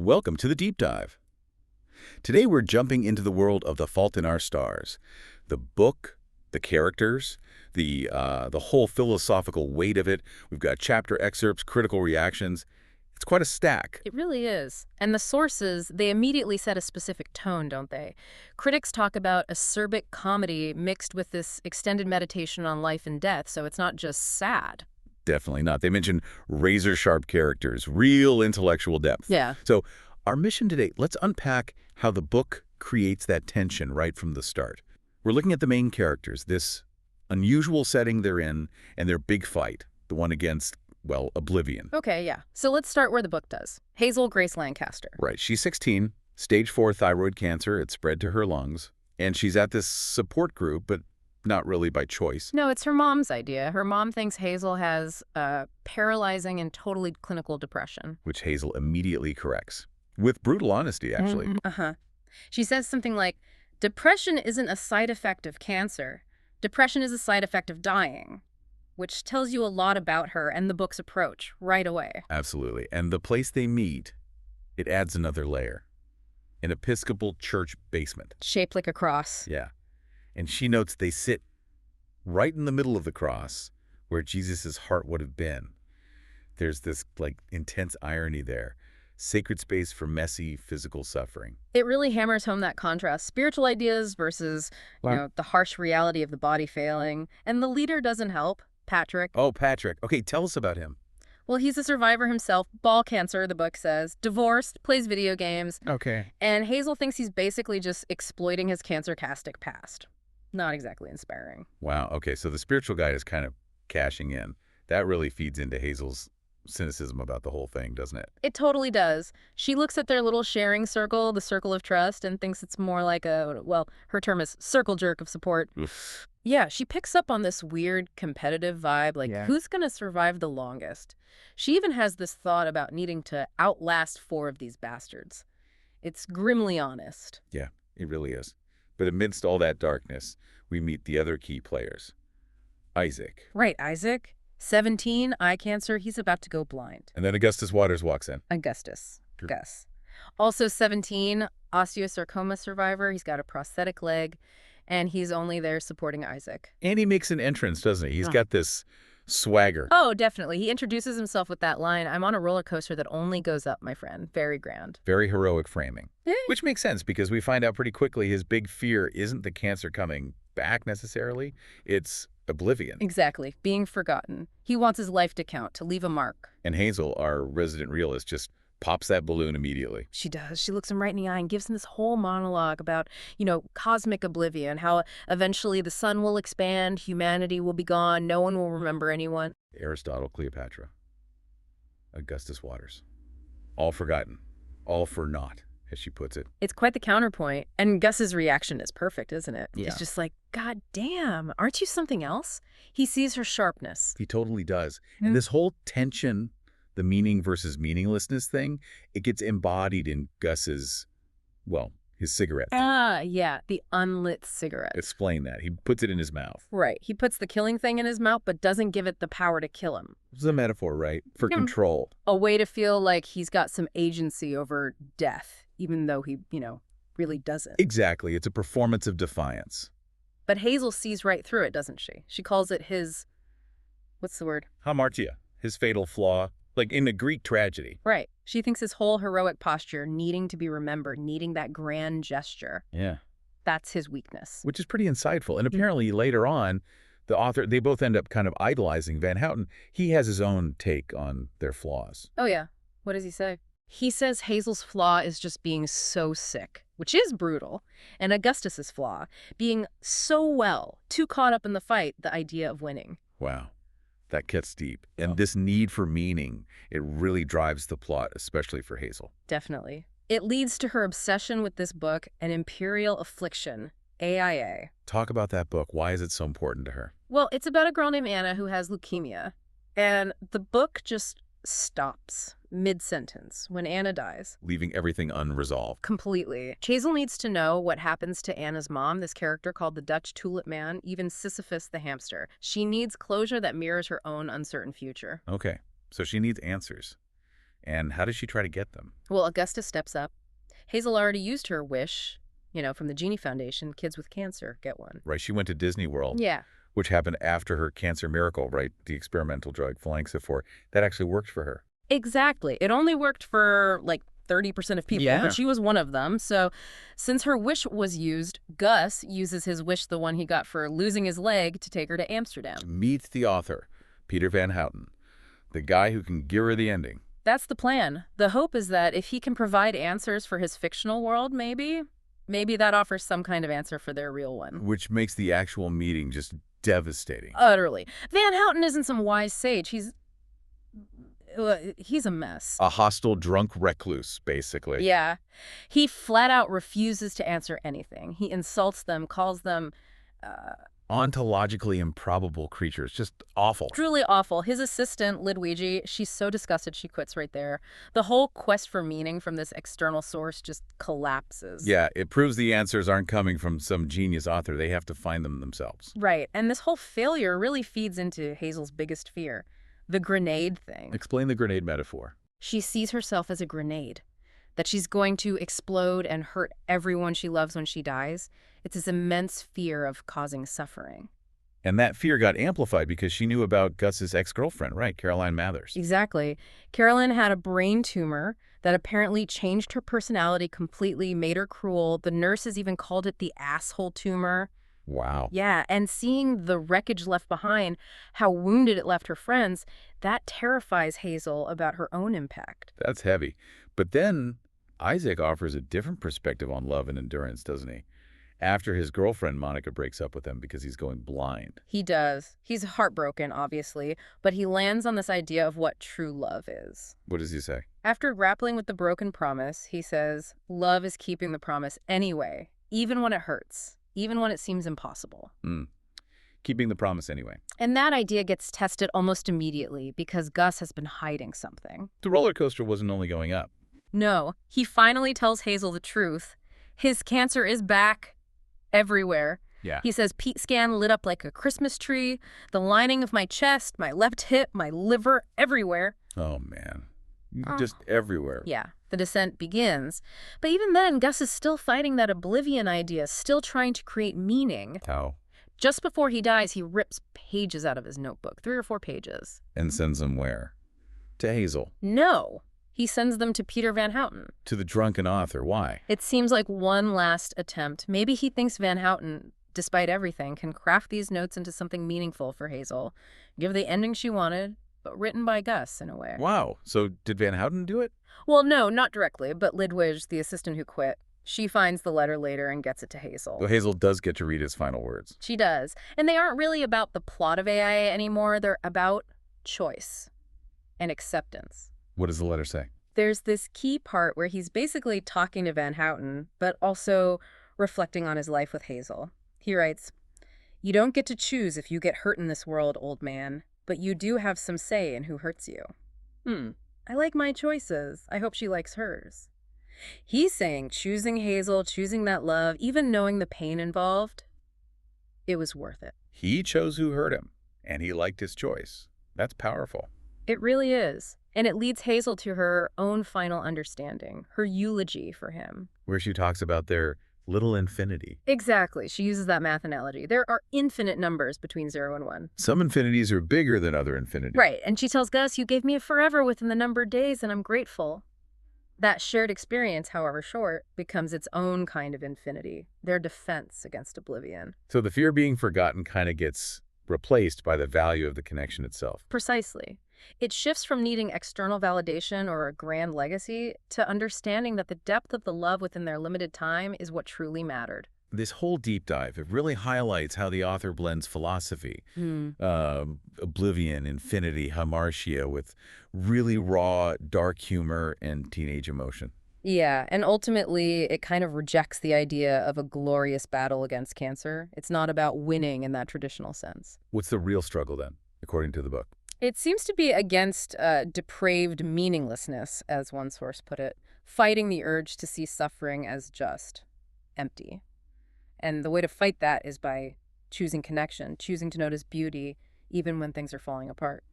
Welcome to the Deep Dive. Today we're jumping into the world of The Fault in Our Stars. The book, the characters, the whole philosophical weight of it. We've got chapter excerpts, critical reactions. It's quite a stack. It really is. And the sources, they immediately set a specific tone, don't they? Critics talk about acerbic comedy mixed with this extended meditation on life and death, so it's not just sad. Definitely not. They mention razor-sharp characters, real intellectual depth. Yeah. So our mission today, let's unpack how the book creates that tension right from the start. We're looking at the main characters, this unusual setting they're in, and their big fight, the one against, well, oblivion. Okay, yeah. So let's start where the book does. Hazel Grace Lancaster. Right. She's 16, stage 4 thyroid cancer. It spread to her lungs. And she's at this support group, but not really by choice. No, it's her mom's idea. Her mom thinks Hazel has paralyzing and totally clinical depression. Which Hazel immediately corrects. With brutal honesty, actually. Uh-huh. She says something like, depression isn't a side effect of cancer. Depression is a side effect of dying, which tells you a lot about her and the book's approach right away. Absolutely. And the place they meet, it adds another layer. An Episcopal church basement. Shaped like a cross. Yeah. And she notes they sit right in the middle of the cross where Jesus' heart would have been. There's this, intense irony there. Sacred space for messy physical suffering. It really hammers home that contrast. Spiritual ideas versus, the harsh reality of the body failing. And the leader doesn't help, Patrick. Oh, Patrick. Okay, tell us about him. Well, he's a survivor himself, ball cancer, the book says, divorced, plays video games. Okay. And Hazel thinks he's basically just exploiting his cancer-castic past. Not exactly inspiring. Wow. Okay, so the spiritual guide is kind of cashing in. That really feeds into Hazel's cynicism about the whole thing, doesn't it? It totally does. She looks at their little sharing circle, the circle of trust, and thinks it's more like her term is circle jerk of support. Oof. Yeah, she picks up on this weird competitive vibe, who's going to survive the longest? She even has this thought about needing to outlast 4 of these bastards. It's grimly honest. Yeah, it really is. But amidst all that darkness, we meet the other key players. Isaac. Right, Isaac. 17, eye cancer, he's about to go blind. And then Augustus Waters walks in. Augustus. Gus. Also 17, osteosarcoma survivor, he's got a prosthetic leg, and he's only there supporting Isaac. And he makes an entrance, doesn't he? He's got this swagger. Oh, definitely. He introduces himself with that line, I'm on a roller coaster that only goes up, my friend. Very grand. Very heroic framing. Yeah. Which makes sense because we find out pretty quickly his big fear isn't the cancer coming back necessarily. It's oblivion. Exactly. Being forgotten. He wants his life to count, to leave a mark. And Hazel, our resident realist, just pops that balloon immediately. She does. She looks him right in the eye and gives him this whole monologue about, cosmic oblivion, how eventually the sun will expand, humanity will be gone, no one will remember anyone. Aristotle, Cleopatra, Augustus Waters. All forgotten. All for naught, as she puts it. It's quite the counterpoint. And Gus's reaction is perfect, isn't it? Yeah. It's just like, God damn, aren't you something else? He sees her sharpness. He totally does. And this whole tension, the meaning versus meaninglessness thing, it gets embodied in Gus's, his cigarette thing. Yeah, the unlit cigarette. Explain that. He puts it in his mouth. Right. He puts the killing thing in his mouth, but doesn't give it the power to kill him. This is a metaphor, right? For control. A way to feel like he's got some agency over death, even though he, really doesn't. Exactly. It's a performance of defiance. But Hazel sees right through it, doesn't she? She calls it his, what's the word? Hamartia, his fatal flaw, like in a Greek tragedy. Right. She thinks his whole heroic posture, needing to be remembered, needing that grand gesture. Yeah. That's his weakness. Which is pretty insightful. And apparently later on, the author, they both end up kind of idolizing Van Houten. He has his own take on their flaws. Oh, yeah. What does he say? He says Hazel's flaw is just being so sick, which is brutal, and Augustus's flaw, being so too caught up in the fight, the idea of winning. Wow. That gets deep. And this need for meaning, it really drives the plot, especially for Hazel. Definitely. It leads to her obsession with this book, An Imperial Affliction, AIA. Talk about that book. Why is it so important to her? Well, it's about a girl named Anna who has leukemia, and the book just stops mid-sentence when Anna dies. Leaving everything unresolved. Completely. Hazel needs to know what happens to Anna's mom, this character called the Dutch Tulip Man, even Sisyphus the hamster. She needs closure that mirrors her own uncertain future. Okay, so she needs answers. And how does she try to get them? Well, Augustus steps up. Hazel already used her wish, from the Genie Foundation. Kids with cancer get one. Right, she went to Disney World, Yeah. which happened after her cancer miracle, right? The experimental drug, Phalanxafor. That actually worked for her. Exactly. It only worked for, 30% of people, Yeah. but she was one of them. So since her wish was used, Gus uses his wish, the one he got for losing his leg, to take her to Amsterdam. Meet the author, Peter Van Houten, the guy who can give her the ending. That's the plan. The hope is that if he can provide answers for his fictional world, maybe that offers some kind of answer for their real one. Which makes the actual meeting just devastating. Utterly. Van Houten isn't some wise sage. He's a mess. A hostile, drunk recluse, basically. Yeah. He flat out refuses to answer anything. He insults them, calls them Ontologically improbable creatures. Just awful. truly awful. His assistant, Ludwigi, she's so disgusted she quits right there. The whole quest for meaning from this external source just collapses. Yeah, it proves the answers aren't coming from some genius author. They have to find them themselves. Right. And this whole failure really feeds into Hazel's biggest fear, the grenade thing. Explain the grenade metaphor. She sees herself as a grenade, that she's going to explode and hurt everyone she loves when she dies. It's this immense fear of causing suffering. And that fear got amplified because she knew about Gus's ex-girlfriend, right, Caroline Mathers. Exactly. Carolyn had a brain tumor that apparently changed her personality completely, made her cruel. The nurses even called it the asshole tumor. Wow. Yeah, and seeing the wreckage left behind, how wounded it left her friends, that terrifies Hazel about her own impact. That's heavy. But then Isaac offers a different perspective on love and endurance, doesn't he? After his girlfriend Monica breaks up with him because he's going blind. He does. He's heartbroken, obviously, but he lands on this idea of what true love is. What does he say? After grappling with the broken promise, he says, love is keeping the promise anyway, even when it hurts, even when it seems impossible. Keeping the promise anyway. And that idea gets tested almost immediately because Gus has been hiding something. The roller coaster wasn't only going up. No, he finally tells Hazel the truth. His cancer is back everywhere. Yeah. He says PET scan lit up like a Christmas tree, the lining of my chest, my left hip, my liver, everywhere. Oh, man. Just everywhere. Yeah, the descent begins. But even then, Gus is still fighting that oblivion idea, still trying to create meaning. How? Just before he dies, he rips pages out of his notebook, 3 or 4 pages. And sends them where? To Hazel. No, he sends them to Peter Van Houten. To the drunken author. Why? It seems like one last attempt. Maybe he thinks Van Houten, despite everything, can craft these notes into something meaningful for Hazel, give the ending she wanted, but written by Gus in a way. Wow. So did Van Houten do it? Well, no, not directly, but Ludwig, the assistant who quit, she finds the letter later and gets it to Hazel. So Hazel does get to read his final words. She does. And they aren't really about the plot of AI anymore. They're about choice and acceptance. What does the letter say? There's this key part where he's basically talking to Van Houten, but also reflecting on his life with Hazel. He writes, "You don't get to choose if you get hurt in this world, old man, but you do have some say in who hurts you." I like my choices. I hope she likes hers. He's saying choosing Hazel, choosing that love, even knowing the pain involved, it was worth it. He chose who hurt him, and he liked his choice. That's powerful. It really is. And it leads Hazel to her own final understanding, her eulogy for him. Where she talks about their little infinity. Exactly. She uses that math analogy. There are infinite numbers between 0 and 1. Some infinities are bigger than other infinities. Right. And she tells Gus, "You gave me a forever within the numbered days, and I'm grateful." That shared experience, however short, becomes its own kind of infinity, their defense against oblivion. So the fear of being forgotten kind of gets replaced by the value of the connection itself. Precisely. It shifts from needing external validation or a grand legacy to understanding that the depth of the love within their limited time is what truly mattered. This whole deep dive, it really highlights how the author blends philosophy, oblivion, infinity, hamartia, with really raw, dark humor and teenage emotion. Yeah, and ultimately, it kind of rejects the idea of a glorious battle against cancer. It's not about winning in that traditional sense. What's the real struggle then, according to the book? It seems to be against depraved meaninglessness, as one source put it, fighting the urge to see suffering as just empty. And the way to fight that is by choosing connection, choosing to notice beauty, even when things are falling apart.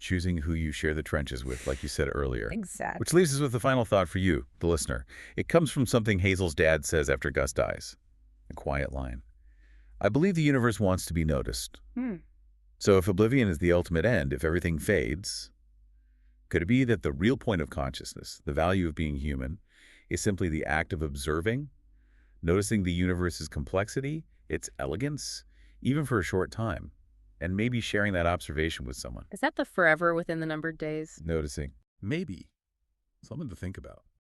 choosing who you share the trenches with, like you said earlier. Exactly. Which leaves us with the final thought for you, the listener. It comes from something Hazel's dad says after Gus dies. A quiet line. I believe the universe wants to be noticed. So if oblivion is the ultimate end, if everything fades, could it be that the real point of consciousness, the value of being human, is simply the act of observing, noticing the universe's complexity, its elegance, even for a short time, and maybe sharing that observation with someone? Is that the forever within the numbered days? Noticing. Maybe. Something to think about.